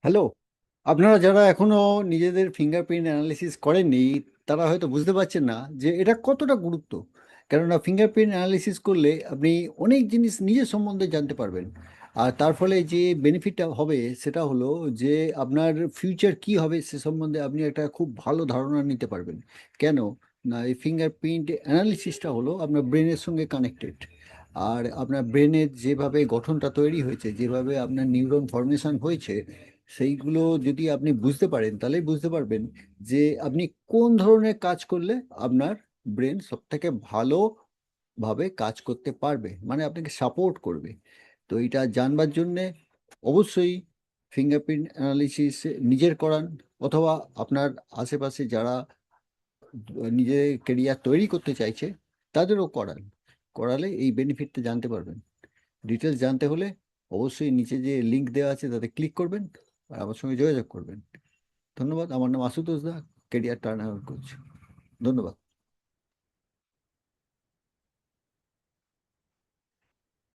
Hello. আপনারা যারা এখনো নিজেদের ফিঙ্গারপ্রিন্ট অ্যানালিসিস করেননি, তারা হয়তো বুঝতে পারছেন না যে এটা কতটা গুরুত্ব। কেননা ফিঙ্গারপ্রিন্ট অ্যানালিসিস করলে আপনি অনেক জিনিস নিজের সম্বন্ধে জানতে পারবেন। আর তার ফলে যে বেনিফিটটা হবে সেটা হলো যে আপনার ফিউচার কি হবে সে সম্বন্ধে আপনি একটা খুব ভালো ধারণা নিতে পারবেন। কেন না, এই ফিঙ্গারপ্রিন্ট অ্যানালিসিসটা হলো আপনার ব্রেনের সঙ্গে কানেক্টেড। আর আপনার ব্রেনের যেভাবে গঠনটা তৈরি হয়েছে, যেভাবে আপনার নিউরন ফর্মেশন হয়েছে, সেইগুলো যদি আপনি বুঝতে পারেন তাহলেই বুঝতে পারবেন যে আপনি কোন ধরনের কাজ করলে আপনার ব্রেন সব থেকে ভালোভাবে কাজ করতে পারবে, মানে আপনাকে সাপোর্ট করবে। তো এটা জানবার জন্যে অবশ্যই ফিঙ্গারপ্রিন্ট অ্যানালিসিস নিজের করান, অথবা আপনার আশেপাশে যারা নিজের কেরিয়ার তৈরি করতে চাইছে তাদেরও করান। করালে এই বেনিফিটটা জানতে পারবেন। ডিটেলস জানতে হলে অবশ্যই নিচে যে লিংক দেওয়া আছে তাতে ক্লিক করবেন আর আমার সঙ্গে যোগাযোগ করবেন। ধন্যবাদ। আমার নাম আশুতোষ দা, কেরিয়ার টার্ন আরাউন্ড কোচ। ধন্যবাদ।